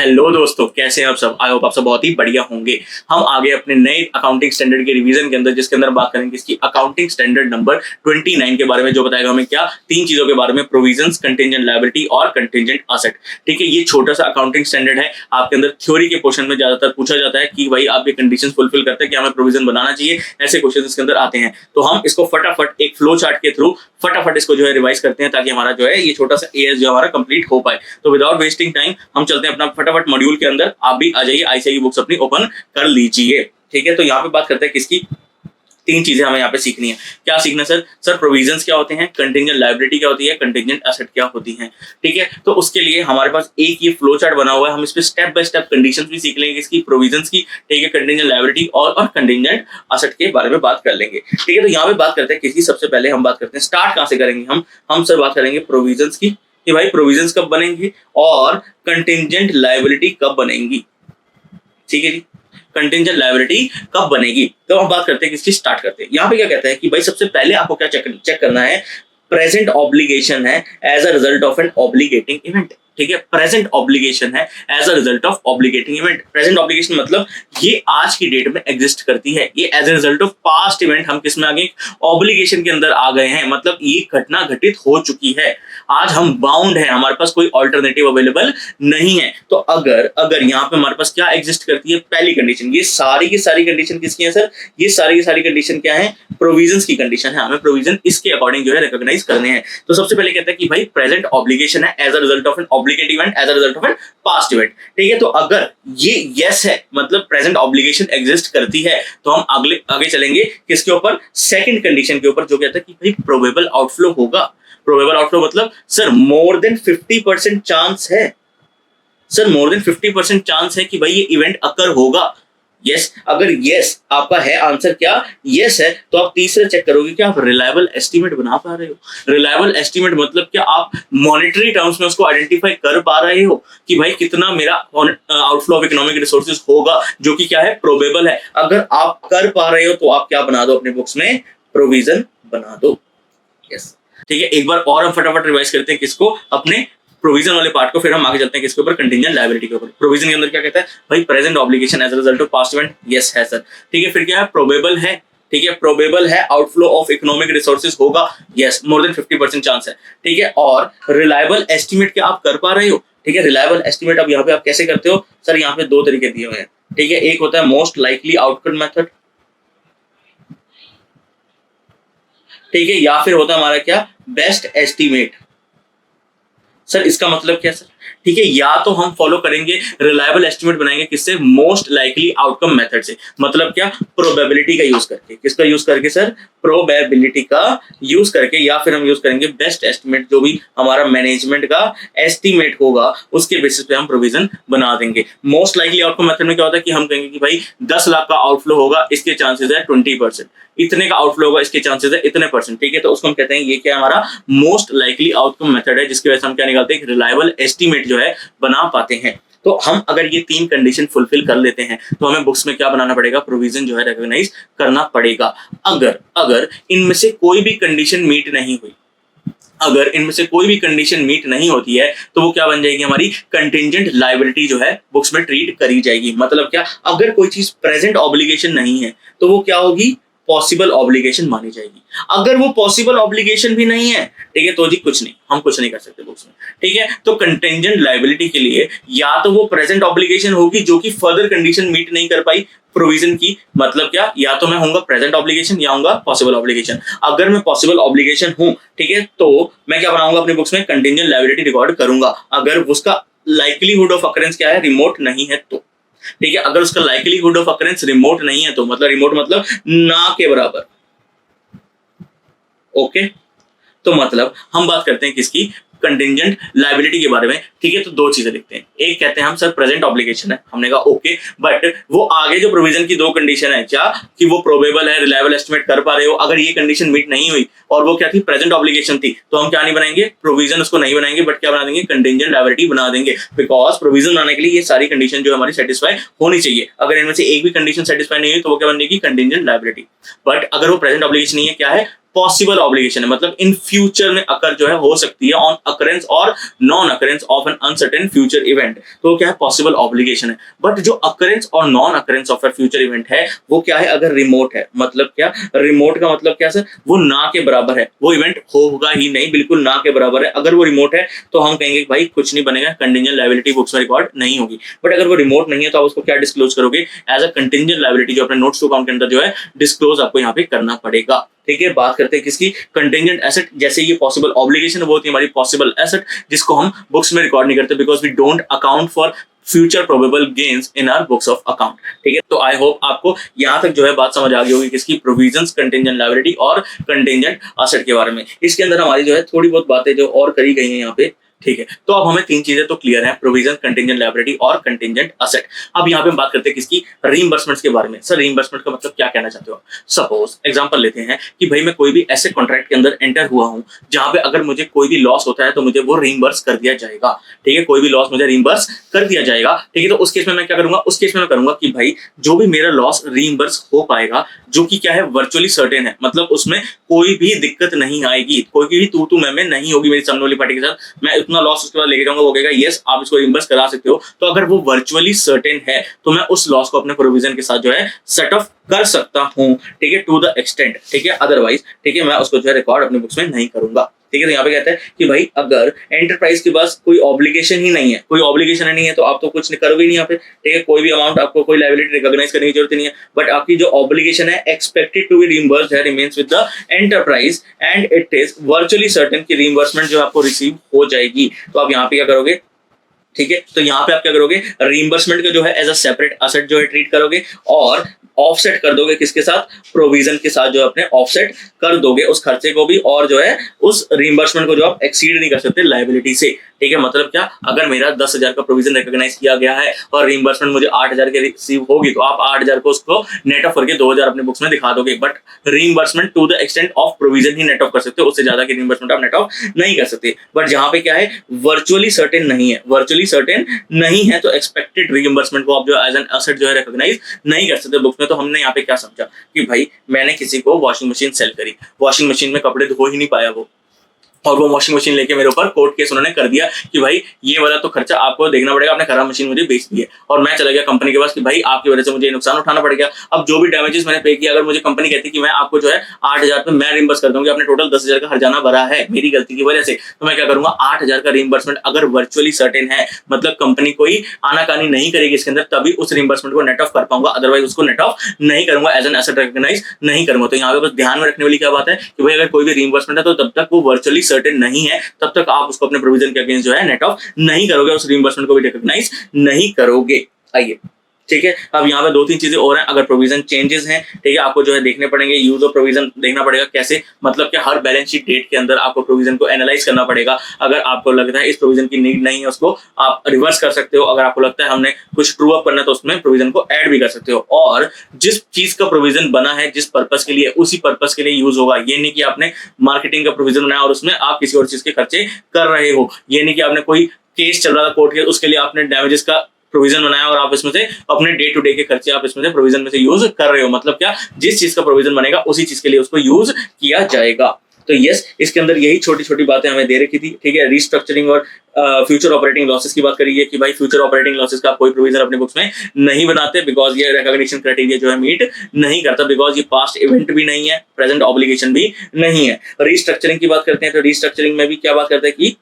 Hello दोस्तों, कैसे हैं आप सब। आई होप आप सब बहुत ही बढ़िया होंगे। हम आगे अपने नए अकाउंटिंग स्टैंडर्ड के रिवीजन के अंदर, जिसके अंदर बात करेंगे इसकी अकाउंटिंग स्टैंडर्ड नंबर 29 के बारे में, जो बताएगा हमें क्या तीन चीजों के बारे में, प्रोविजंस, कंटिंजेंट लायबिलिटी और कंटिंजेंट असेट। ठीक है, ये छोटा सा अकाउंटिंग स्टैंडर्ड है। आपके अंदर थ्योरी के क्वेश्चन में ज्यादातर पूछा जाता है कि भाई आप ये कंडीशन फुलफिल करते हैं कि हमें प्रोविजन बनाना चाहिए, ऐसे क्वेश्चन इसके अंदर आते हैं। तो हम इसको फटाफट एक फ्लो चार्ट के थ्रू फटाफट इसको जो है रिवाइज करते हैं, ताकि हमारा जो है ये छोटा सा एएस जो हमारा कंप्लीट हो पाए। तो विदाउट वेस्टिंग टाइम हम चलते हैं अपना फटाफट मॉड्यूल के अंदर। आप भी आ जाइए, आईसीआई बुक्स अपनी ओपन कर लीजिए। ठीक है, तो यहाँ पे बात करते हैं किसकी, तीन चीजें हमें यहाँ पे सीखनी है। क्या सीखना सर प्रोविजंस क्या होते हैं, कंटिंजेंट लायबिलिटी क्या होती है, कंटिंजेंट एसेट क्या होती हैं। ठीक है, तो उसके लिए हमारे पास एक ये फ्लो चार्ट बना हुआ है। हम इस पे स्टेप बाय स्टेप कंडीशंस भी सीख लेंगे इसकी, प्रोविजंस की, ठीक है, कंटिंजेंट लायबिलिटी और कंटिंजेंट एसेट के बारे में बात कर लेंगे। ठीक है, तो यहाँ पे बात करते हैं किसकी। सबसे पहले हम बात करते हैं स्टार्ट कहाँ से करेंगे। हम सर बात करेंगे प्रोविजंस की, कि भाई प्रोविजंस कब बनेंगी और कंटिंजेंट लायबिलिटी कब बनेंगी। ठीक है जी, कंटिंजेंट लायबिलिटी कब बनेगी। तो हम बात करते हैं किसकी, स्टार्ट करते हैं। यहाँ पे क्या कहता है कि भाई सबसे पहले आपको क्या चेक करना है, प्रेजेंट ऑब्लिगेशन है as a result of an obligating event. ठीक है, प्रेजेंट ऑब्लिगेशन है as a result of obligating event. Present obligation मतलब ये आज की डेट में एग्जिस्ट करती है। ये as a result of past event हम किस में आ गए, ऑब्लिगेशन के अंदर आ गए हैं। मतलब ये घटना घटित हो चुकी है, आज हम बाउंड है, हमारे पास कोई ऑल्टरनेटिव अवेलेबल नहीं है। तो अगर यहाँ पे हमारे पास क्या एग्जिस्ट करती है, पहली कंडीशन, ये सारी की सारी कंडीशन किसकी है सर, ये सारी की सारी कंडीशन क्या है, प्रोविजंस की कंडीशन है। हमें प्रोविजन इसके अकॉर्डिंग जो है रिकॉग्नाइज करने हैं। तो सबसे पहले कहता है कि भाई प्रेजेंट ऑब्लिगेशन है as a result of an obligative event, as a result of an past event. ठीक है, तो अगर ये यस है, मतलब प्रेजेंट ऑब्लिगेशन एग्जिस्ट करती है, तो हम आगे चलेंगे किसके ऊपर, सेकंड कंडीशन के ऊपर, जो कहता है कि भाई प्रोबेबल आउटफ्लो होगा। प्रोबेबल आउटफ्लो मतलब सर मोर देन 50% चांस है, सर मोर देन 50% चांस है कि भाई ये इवेंट अकर होगा। यस, अगर यस आपका है आंसर, क्या यस है, तो आप तीसरा चेक करोगे कि आप रिलायबल एस्टीमेट बना पा रहे हो। रिलायबल एस्टीमेट मतलब क्या, आप मॉनेटरी टर्म्स में उसको आइडेंटिफाई कर पा रहे हो कि भाई कितना मेरा आउटफ्लो ऑफ इकोनॉमिक रिसोर्सेज होगा, जो कि क्या है, प्रोबेबल है। अगर आप कर पा रहे हो तो आप क्या बना दो अपने बुक्स में, प्रोविजन बना दो। यस, ठीक है, एक बार और हम फटाफट रिवाइज करते हैं किसको, अपने प्रोविजन वाले पार्ट को, फिर हम आगे चलते हैं किसके ऊपर, कंटिंजेंट लायबिलिटी के ऊपर। प्रोविजन के अंदर क्या कहता है, भाई present obligation as a result of past event, yes है सर। ठीक है, फिर क्या है, प्रोबेबल है। ठीक है, प्रोबेबल है आउटफ्लो ऑफ इकोनॉमिक रिसोर्सेज होगा, यस, मोर देन 50% चांस है। ठीक है, और रिलायबल एस्टिमेट क्या आप कर पा रहे हो। ठीक है, रिलायबल एस्टिमेट अब यहाँ पे आप कैसे करते हो सर, यहाँ पे दो तरीके दिए हुए हैं। ठीक है, एक होता है मोस्ट लाइकली आउटकम मेथड, ठीक है, या फिर होता है हमारा क्या, बेस्ट एस्टीमेट। सर इसका मतलब क्या सर, ठीक है, या तो हम फॉलो करेंगे रिलायबल एस्टिमेट बनाएंगे किससे, मोस्ट लाइकली आउटकम मेथड से। मतलब क्या, प्रोबेबिलिटी का यूज करके। किसका यूज करके सर, प्रोबेबिलिटी का यूज करके, या फिर हम यूज करेंगे बेस्ट एस्टिमेट, जो भी हमारा मैनेजमेंट का एस्टिमेट होगा उसके बेसिस पे हम प्रोविजन बना देंगे। मोस्ट लाइकली आउटकम मेथड में क्या होता है कि हम कहेंगे कि भाई 10 लाख का आउटफ्लो होगा, इसके चांसेस है 20%, इतने का आउटफ्लो होगा, इसके चांसेस है इतने %। ठीक है, तो उसको हम कहते हैं ये क्या हमारा मोस्ट लाइकली आउटकम मेथड है, जिसकी वजह से हम क्या निकालते हैं, रिलायबल एस्टीमेट जो है बना पाते हैं। तो हम अगर ये तीन कंडीशन फुलफिल कर लेते हैं, तो हमें बुक्स में क्या बनाना पड़ेगा, प्रोविजन जो है रिकॉग्नाइज करना पड़ेगा। अगर इनमें से कोई भी कंडीशन मीट नहीं हुई, अगर इनमें से कोई भी कंडीशन मीट नहीं होती है, तो वो क्या बन जाएगी, हमारी कंटिंजेंट लायबिलिटी जो है बुक्स में ट्रीट करी जाएगी। मतलब क्या, अगर कोई चीज प्रेजेंट ऑब्लिगेशन नहीं है तो वो क्या होगी, पॉसिबल ऑब्लिगेशन मानी जाएगी। अगर वो पॉसिबल ऑब्लिगेशन भी नहीं है, ठीक है, तो जी कुछ नहीं, हम कुछ नहीं कर सकते बुक्स में। ठीक है, तो कंटिंजेंट लायबिलिटी के लिए या तो वो प्रेजेंट ऑब्लिगेशन होगी जो कि फर्दर कंडीशन मीट नहीं कर पाई प्रोविजन की। मतलब क्या, या तो मैं होऊंगा प्रेजेंट ऑब्लिगेशन या होऊंगा पॉसिबल ऑब्लिगेशन। अगर मैं पॉसिबल ऑब्लिगेशन हूं, ठीक है, तो मैं क्या बनाऊंगा अपने बुक्स में, कंटिंजेंट लायबिलिटी रिकॉर्ड करूंगा। अगर उसका लाइकलीहुड ऑफ अकरेंस क्या है, रिमोट नहीं है तो। ठीक है, अगर उसका लाइकलीहुड ऑफ अकरेंस रिमोट नहीं है तो, मतलब रिमोट मतलब ना के बराबर। ओके, तो मतलब हम बात करते हैं किसकी, कंटिंजेंट लायबिलिटी के बारे में। ठीक है, तो दो चीजें लिखते हैं। एक कहते हैं हम सर प्रेजेंट ऑब्लिगेशन है, हमने कहा ओके, बट वो आगे जो प्रोविजन की दो कंडीशन है, क्या कि वो प्रोबेबल है, रिलायबल एस्टिमेट कर पा रहे हो। अगर ये कंडीशन मीट नहीं हुई और वो क्या थी, प्रेजेंट ऑब्लिगेशन थी, तो हम क्या नहीं बनाएंगे, प्रोविजन उसको नहीं बनाएंगे, बट क्या बना देंगे, कंटिंजेंट लायबिलिटी बना देंगे। बिकॉज प्रोविजन बनाने के लिए ये सारी कंडीशन जो हमारी सेटिस्फाई होनी चाहिए। अगर इनमें से एक भी कंडीशन सेटिस्फाई नहीं हुई तो वो क्या बनेगी, कंटिंजेंट लायबिलिटी। बट अगर वो प्रेजेंट ऑब्लिगेशन नहीं है, क्या है, पॉसिबल ऑब्लिगेशन है, मतलब इन फ्यूचर में अकर जो है हो सकती है, ऑन अकरेंस और non occurrence of N uncertain future event. तो क्या है, पॉसिबल ऑब्लिगेशन है। बट जो अकरेंस और non occurrence of A future event है वो क्या है, अगर रिमोट है, मतलब क्या, रिमोट का मतलब क्या सर, वो ना के बराबर है, वो इवेंट होगा ही नहीं, बिल्कुल ना के बराबर है। अगर वो रिमोट है तो हम कहेंगे कि भाई कुछ नहीं बनेगा, कंटिंजेंट लायबिलिटी बुक्स में रिकॉर्ड नहीं होगी। बट अगर वो रिमोट नहीं है तो आप उसको क्या डिस्क्लोज करोगे, एज अ कंटिंजेंट लायबिलिटी, जो अपने नोट्स टू अकाउंट के अंदर जो है डिस्क्लोज आपको यहाँ पे करना पड़ेगा। ठीक है, बात करते हैं किसकी, कंटिंजेंट एसेट। जैसे ये पॉसिबल ऑब्लिगेशन वो होती है हमारी पॉसिबल एसेट, जिसको हम बुक्स में रिकॉर्ड नहीं करते, because we don't account for future probable gains in our books of account. ठीक है, तो आई होप आपको यहाँ तक जो है बात समझ आ गई होगी किसकी, प्रोविजंस, कंटिंजेंट लायबिलिटी और कंटिंजेंट एसेट के बारे में। इसके अंदर हमारी जो है थोड़ी बहुत बातें जो और करी गई हैं यहाँ पे। ठीक है, तो अब हमें तीन चीजें तो क्लियर है, प्रोविजन, कंटिंजेंट लायबिलिटी और कंटिंजेंट एसेट। अब यहाँ पे हम बात करते हैं किसकी, रीइंबर्समेंट्स के बारे में। सर रीइंबर्समेंट का मतलब क्या कहना चाहते हो? सपोज एग्जांपल लेते हैं कि भाई मैं कोई भी ऐसे कॉन्ट्रैक्ट के अंदर एंटर हुआ हूं जहां पे अगर मुझे कोई भी लॉस होता है तो मुझे वो रीइंबर्स कर दिया जाएगा। ठीक है, कोई भी लॉस मुझे रीइंबर्स कर दिया जाएगा। ठीक है, तो उस केस में मैं क्या करूंगा, उस केस में मैं करूंगा कि भाई जो भी मेरा लॉस रीइंबर्स हो पाएगा, जो कि क्या है, वर्चुअली सर्टेन है, मतलब उसमें कोई भी दिक्कत नहीं आएगी, कोई भी तू मैं नहीं होगी मेरी सामने वाली पार्टी के साथ। मैं इतना लॉस उसके बाद लेके जाऊंगा, वो कहेगा यस आप इसको रिइंबर्स करा सकते हो। तो अगर वो वर्चुअली सर्टेन है तो मैं उस लॉस को अपने प्रोविजन के साथ जो है सेट ऑफ कर सकता हूं। ठीक है, टू द एक्सटेंट। ठीक है, अदरवाइज ठीक है मैं उसको जो है रिकॉर्ड अपने बुक्स में नहीं करूंगा। ठीक है, तो यहाँ पे कहता है कि भाई अगर एंटरप्राइज के पास कोई ऑब्लिगेशन ही नहीं है, कोई ऑब्लिगेशन ही नहीं है तो आप तो कुछ नहीं करोगे नहीं यहाँ पे। ठीक है, कोई भी अमाउंट आपको कोई लायबिलिटी रिकॉग्नाइज करने की जरूरत नहीं है। बट आपकी जो ऑब्लिगेशन है एक्सपेक्टेड टू बी रीइंबर्स्ड है remains with the enterprise and it is virtually certain की रीइंबर्समेंट जो आपको रिसीव हो जाएगी। तो आप यहाँ पे क्या करोगे, ठीक है, तो यहाँ पे आप क्या करोगे, रीइंबर्समेंट को जो है एज अ सेपरेट असेट जो है ट्रीट करोगे और ऑफसेट कर दोगे किसके साथ, प्रोविजन के साथ, जो अपने ऑफसेट कर दोगे उस खर्चे को भी और जो है उस रीइंबर्समेंट को जो आप एक्सीड नहीं कर सकते लायबिलिटी से। ठीक है, मतलब क्या, अगर मेरा 10,000 का प्रोविजन रिकॉग्नाइज किया गया है और रीइंबर्समेंट मुझे 8,000 के रिसीव होगी तो आप 8,000 को उसको नेट ऑफ करके 2,000 अपने बुक्स में दिखा दोगे। But reimbursement to the extent of provision ही नेट ऑफ कर सकते हो, उससे ज्यादा की रीइंबर्समेंट आप नेट ऑफ नहीं कर सकते। बट जहां पे क्या है, वर्चुअली सर्टेन नहीं है, वर्चुअली सर्टेन नहीं है तो एक्सपेक्टेड रीइंबर्समेंट को आप जो एज एन एसेट जो है रिकॉग्नाइज नहीं कर सकते बुक्स में। तो हमने यहाँ पे क्या समझा कि भाई मैंने किसी को वॉशिंग मशीन सेल करी, वॉशिंग मशीन में कपड़े धो ही नहीं पाया वो, और वो वॉशिंग मशीन लेके मेरे ऊपर कोर्ट केस उन्होंने कर दिया कि भाई ये वाला तो खर्चा आपको देखना पड़ेगा, आपने खराब मशीन मुझे बेच दी है। और मैं चला गया कंपनी के पास कि भाई आपकी वजह से मुझे नुकसान उठाना पड़ गया। अब जो भी डैमेजेस मैंने पे किया, अगर मुझे कंपनी कहती कि मैं आपको जो है 8,000 पे मैं रिइंबर्स कर दूंगी, आपने टोटल 10,000 का हर्जाना भरा है मेरी गलती की वजह से, तो मैं क्या करूंगा, 8,000 का रिइंबर्समेंट अगर वर्चुअली सर्टेन है, मतलब कंपनी कोई आनाकानी नहीं करेगी इसके अंदर, तभी उस रिइंबर्समेंट को नेट ऑफ कर पाऊंगा, अदरवाइज उसको नेट ऑफ नहीं करूंगा, एज एन एसेट रिकॉग्नाइज नहीं करूंगा। तो यहाँ पे बस ध्यान में रखने वाली क्या बात है कि भाई अगर कोई भी रिइंबर्समेंट है तो तब तक वो वर्चुअली सर्टेन नहीं है, तब तक आप उसको अपने प्रोविजन के अगेंस्ट जो है नेट ऑफ नहीं करोगे, उस रिइंबर्समेंट को भी रिकॉग्नाइज नहीं करोगे। आइए, ठीक है, अब यहाँ पे दो तीन चीजें और हैं। अगर प्रोविजन चेंजेस हैं, ठीक है, आपको जो है देखने पड़ेंगे, यूज ऑफ प्रोविजन देखना पड़ेगा कैसे, मतलब कि हर बैलेंस शीट डेट के अंदर आपको प्रोविजन को एनालाइज करना पड़ेगा। अगर आपको लगता है इस प्रोविजन की नीड नहीं है उसको आप रिवर्स कर सकते हो, अगर आपको लगता है हमने कुछ ट्रू अप करना है तो उसमें प्रोविजन को ऐड भी कर सकते हो। और जिस चीज का प्रोविजन बना है जिस पर्पस के लिए, उसी पर्पस के लिए यूज होगा। ये नहीं कि आपने मार्केटिंग का प्रोविजन बनाया और उसमें आप किसी और चीज के खर्चे कर रहे हो, ये नहीं कि आपने कोई केस चल रहा था कोर्ट के, उसके लिए आपने डैमेजेस का प्रोविजन बनाया और आप इसमें से अपने डे टू डे के खर्चे आप इसमें से प्रोविजन में से यूज कर रहे हो। मतलब क्या, जिस चीज का प्रोविजन बनेगा उसी चीज के लिए उसको यूज किया जाएगा। तो यस, इसके अंदर यही छोटी छोटी बातें हमें दे रखी थी। ठीक है, रिस्ट्रक्चरिंग और फ्यूचर ऑपरेटिंग लॉसेस की बात करिए कि भाई फ्यूचर ऑपरेटिंग लॉसेस का कोई प्रोविजन अपने बुक्स में नहीं बनाते, बिकॉज ये रिकॉग्निशन क्राइटेरिया जो है मीट नहीं करता, बिकॉज ये पास्ट इवेंट भी नहीं है, प्रेजेंट ऑब्लिगेशन भी नहीं है। रिस्ट्रक्चरिंग की बात करते हैं तो रिस्ट्रक्चरिंग में भी क्या बात करते हैं कि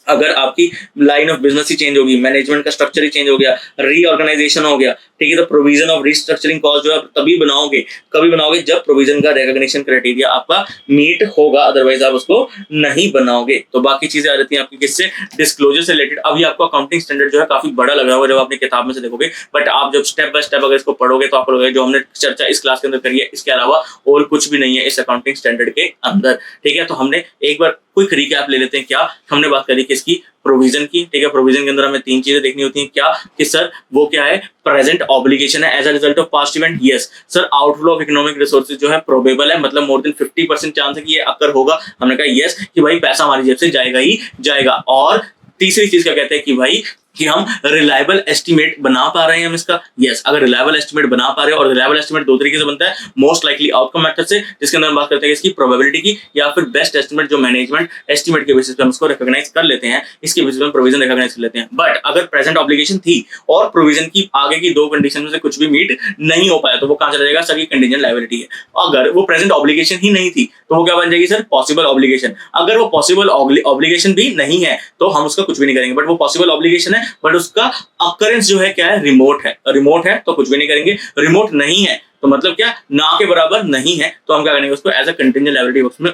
अगर आपकी line of business he change होगी, मैनेजमेंट का स्ट्रक्चर ही चेंज हो गया, रीऑर्गेनाइजेशन हो गया, ठीक है, तो प्रोविजन ऑफ रिस्ट्रक्चरिंग कॉस्ट जो है तभी बनाओगे, कभी बनाओगे जब प्रोविजन का रिकॉग्निशन क्राइटेरिया आपका मीट होगा, अदरवाइज आप उसको नहीं बनाओगे। तो बाकी चीजें आ जाती हैं आपकी किससे, डिस्क्लोजर से रिलेटेड। अभी आपको अकाउंटिंग स्टैंडर्ड जो है काफी बड़ा लग रहा होगा जब आपने किताब में से देखोगे, बट आप जब स्टेप बाय स्टेप अगर इसको पढ़ोगे तो आपको लगेगा जो हमने चर्चा इस क्लास के अंदर करी है इसके अलावा और कुछ भी नहीं है इस अकाउंटिंग स्टैंडर्ड के अंदर। ठीक है, तो हमने एक बार क्विक रिकैप ले लेते हैं। क्या हमने बात करी किसकी, प्रोविजन की। ठीक है, प्रोविजन के अंदर हमें तीन चीजें देखनी होती हैं। क्या कि सर वो क्या है, प्रेजेंट ऑब्लिगेशन है as a result of past event. Yes sir, outflow of economic resources जो है प्रोबेबल है, मतलब मोर देन 50% चांस है कि ये अकर होगा। हमने कहा यस कि भाई पैसा हमारी जेब से जाएगा ही जाएगा। और तीसरी चीज क्या कहते हैं कि भाई कि हम रिलायबल एस्टिमेट बना पा रहे हैं हम इसका। यस, अगर रिलायबल एस्टिमेट बना पा रहे हैं, और रिलायबल एस्टिमेट दो तरीके से बनता है, मोस्ट लाइकली आउटकम मेथड से, जिसके अंदर हम बात करते हैं इसकी प्रोबेबिलिटी की, या फिर बेस्ट एस्टिमेट जो मैनेजमेंट एस्टिमेट के बेसिस पे हम उसको रिकॉग्नाइज कर लेते हैं, इसके बेसिस पे हम प्रोविजन रिकॉग्नाइज कर लेते हैं। बट अगर प्रेजेंट ऑब्लिगेशन थी और प्रोविजन की आगे की दो कंडीशन में से कुछ भी मीट नहीं हो पाया, तो वो कहां चला जाएगा सर? ये कंटीजेंट लायबिलिटी है। अगर वो प्रेजेंट ऑब्लिगेशन ही नहीं थी तो वो क्या बन जाएगी सर? Possible obligation. अगर वो पॉसिबल ऑब्लिगेशन भी नहीं है तो हम उसका कुछ भी नहीं करेंगे, बट वो पॉसिबल ऑब्लिगेशन है, बट उसका अकरेंस जो है क्या है? रिमोट है। रिमोट है तो कुछ भी नहीं करेंगे, रिमोट नहीं है तो मतलब क्या? ना के बराबर नहीं है, तो हम क्या करेंगे? उसको as a contingent liability box में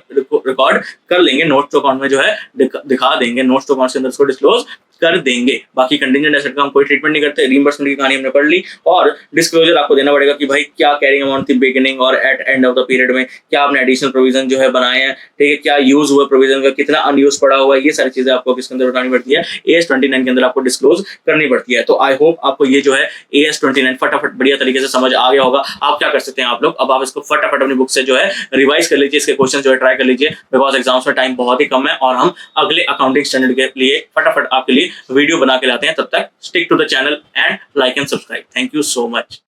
रिकॉर्ड कर लेंगे, नोट्स टू अकाउंट में जो है दिखा देंगे, नोट्स टू अकाउंट के अंदर उसको डिस्क्लोज कर देंगे। बाकी कंटीजेंट एसेट का हम कोई ट्रीटमेंट नहीं करते। रीइंबर्समेंट की कहानी हमने पढ़ ली, और डिस्क्लोजर आपको देना पड़ेगा कि भाई क्या कैरिंग अमाउंट थी बिगिनिंग और at end of the period में, क्या आपने एडिशनल प्रोविजन जो है बनाए हैं, ठीक है, क्या यूज हुआ प्रोविजन का, कितना अनयूज पड़ा हुआ है, ये सारी चीजें आपको किसके अंदर बतानी पड़ती है? AS29 के अंदर आपको डिस्क्लोज करनी पड़ती है। तो आई होप आपको ये जो है AS29 फटाफट बढ़िया तरीके से समझ आ गया होगा। आप क्या कर सकते हैं, आप लोग अब आप इसको फटाफट अपनी बुक से जो है रिवाइज कर लीजिए, इसके क्वेश्चन जो है ट्राई कर लीजिए, बिकॉज एग्जाम्स में टाइम बहुत ही कम है, और हम अगले अकाउंटिंग स्टैंडर्ड के लिए फटाफट आपके लिए वीडियो बना के लाते हैं। तब तक stick to the channel and like and subscribe. Thank you so much.